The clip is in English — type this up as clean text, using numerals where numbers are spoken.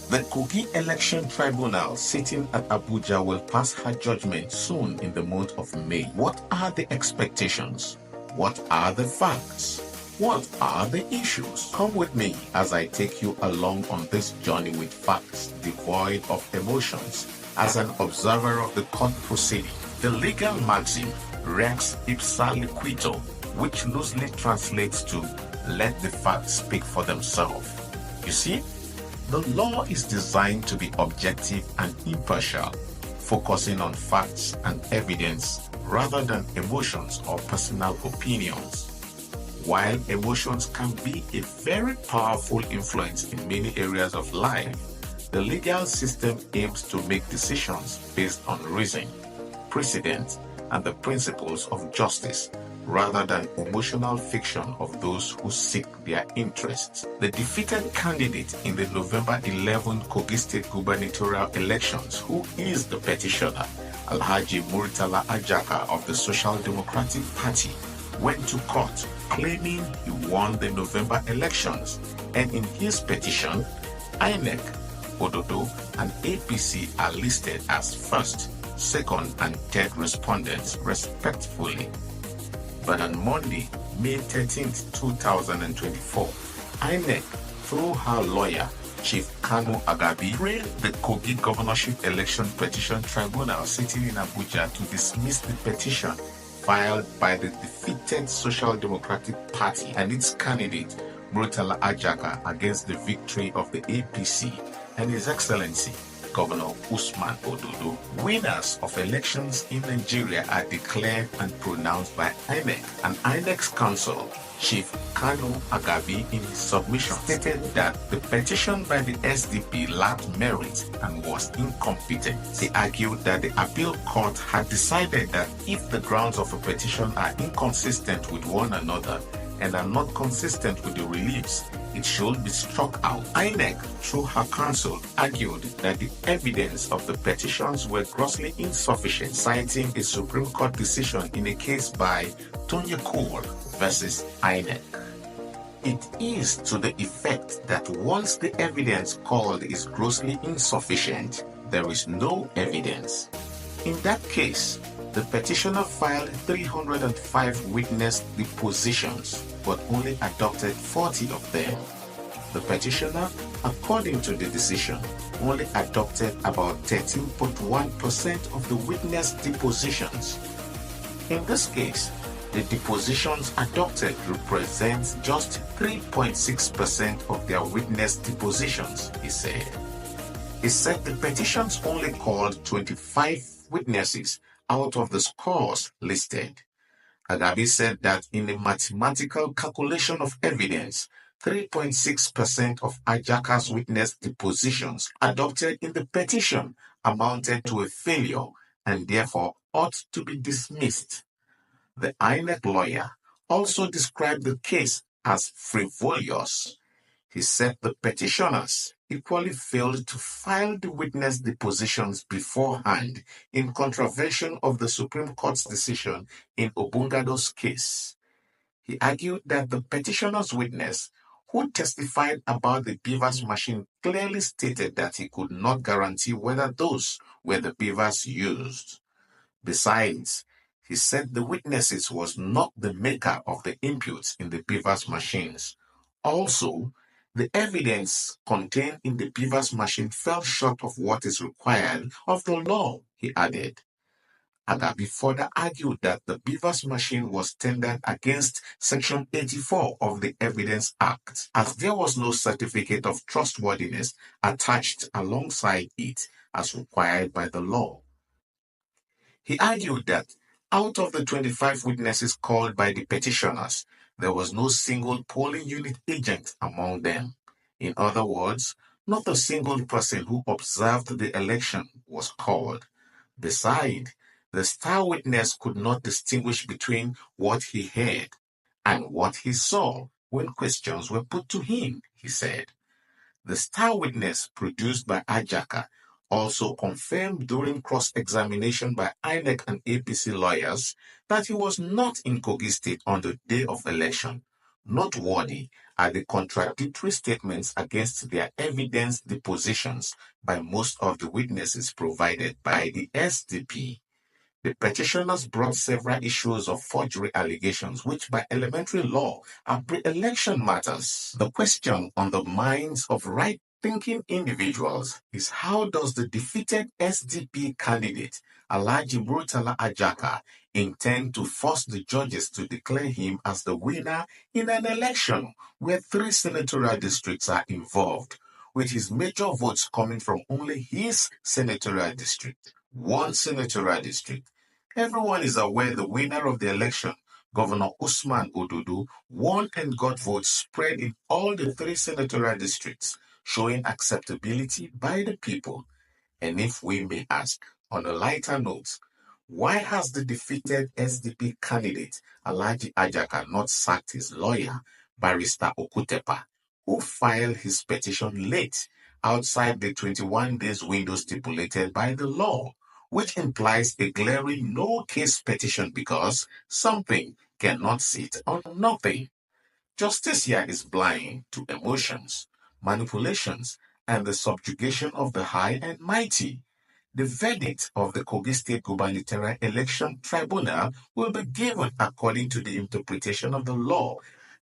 The Kogi Election Tribunal sitting at Abuja will pass her judgment soon in the month of May. What are the expectations? What are the facts? What are the issues? Come with me as I take you along on this journey with facts devoid of emotions. As an observer of the court proceeding, the legal maxim Rex ipsa liquito, which loosely translates to let the facts speak for themselves. You see, the law is designed to be objective and impartial, focusing on facts and evidence rather than emotions or personal opinions. While emotions can be a very powerful influence in many areas of life, the legal system aims to make decisions based on reason, precedent, and the principles of justice, rather than emotional fiction of those who seek their interests. The defeated candidate in the November 11 Kogi State gubernatorial elections, who is the petitioner, Alhaji Murtala Ajaka of the Social Democratic Party, went to court claiming he won the November elections, and in his petition, INEC, Ododo, and APC are listed as first, second, and third respondents respectively. But on Monday, May 13, 2024, INEC, through her lawyer, Chief Kanu Agabi, raised the Kogi Governorship Election Petition Tribunal sitting in Abuja to dismiss the petition filed by the defeated Social Democratic Party and its candidate, Murtala Ajaka, against the victory of the APC and His Excellency, Governor Usman Ododo. Winners of elections in Nigeria are declared and pronounced by INEC, and INEC's counsel, Chief Kanu Agabi, in his submission stated that the petition by the SDP lacked merit and was incompetent. They argued that the appeal court had decided that if the grounds of a petition are inconsistent with one another and are not consistent with the reliefs, it should be struck out. INEC, through her counsel, argued that the evidence of the petitions were grossly insufficient, citing a Supreme Court decision in a case by Tonya Cole versus INEC. It is to the effect that once the evidence called is grossly insufficient, there is no evidence. In that case, the petitioner filed 305 witness depositions, but only adopted 40 of them. The petitioner, according to the decision, only adopted about 13.1% of the witness depositions. In this case, the depositions adopted represents just 3.6% of their witness depositions, he said. He said the petitions only called 25 witnesses out of the scores listed. Agabi said that in a mathematical calculation of evidence, 3.6% of Ajaka's witness depositions adopted in the petition amounted to a failure and therefore ought to be dismissed. The INEC lawyer also described the case as frivolous. He said the petitioners equally failed to file the witness depositions beforehand in contravention of the Supreme Court's decision in Obungado's case. He argued that the petitioner's witness, who testified about the beavers machine, clearly stated that he could not guarantee whether those were the beavers used. Besides, he said the witnesses was not the maker of the inputs in the beavers machines. Also, the evidence contained in the beavers machine fell short of what is required of the law, he added. Agabi further argued that the beavers machine was tendered against Section 84 of the Evidence Act, as there was no certificate of trustworthiness attached alongside it as required by the law. He argued that out of the 25 witnesses called by the petitioners, there was no single polling unit agent among them. In other words, not a single person who observed the election was called. Besides, the star witness could not distinguish between what he heard and what he saw when questions were put to him, he said. The star witness produced by Ajaka also confirmed during cross-examination by INEC and APC lawyers that he was not in Kogi State on the day of election, Noteworthy are the contradictory statements against their evidence depositions by most of the witnesses provided by the SDP. The petitioners brought several issues of forgery allegations, which by elementary law are pre-election matters. The question on the minds of right-thinking individuals is, how does the defeated SDP candidate, Alhaji Murtala Ajaka, intend to force the judges to declare him as the winner in an election where 3 senatorial districts are involved, with his major votes coming from only his senatorial district? One senatorial district. Everyone is aware the winner of the election, Governor Usman Ododo, won and got votes spread in all the 3 senatorial districts, showing acceptability by the people. And if we may ask, on a lighter note, why has the defeated SDP candidate, Alhaji Ajaka, not sacked his lawyer, Barrister Okutepa, who filed his petition late, outside the 21 days window stipulated by the law, which implies a glaring no-case petition because something cannot sit on nothing? Justice here is blind to emotions, manipulations, and the subjugation of the high and mighty. The verdict of the Kogi State Gubernatorial Election Tribunal will be given according to the interpretation of the law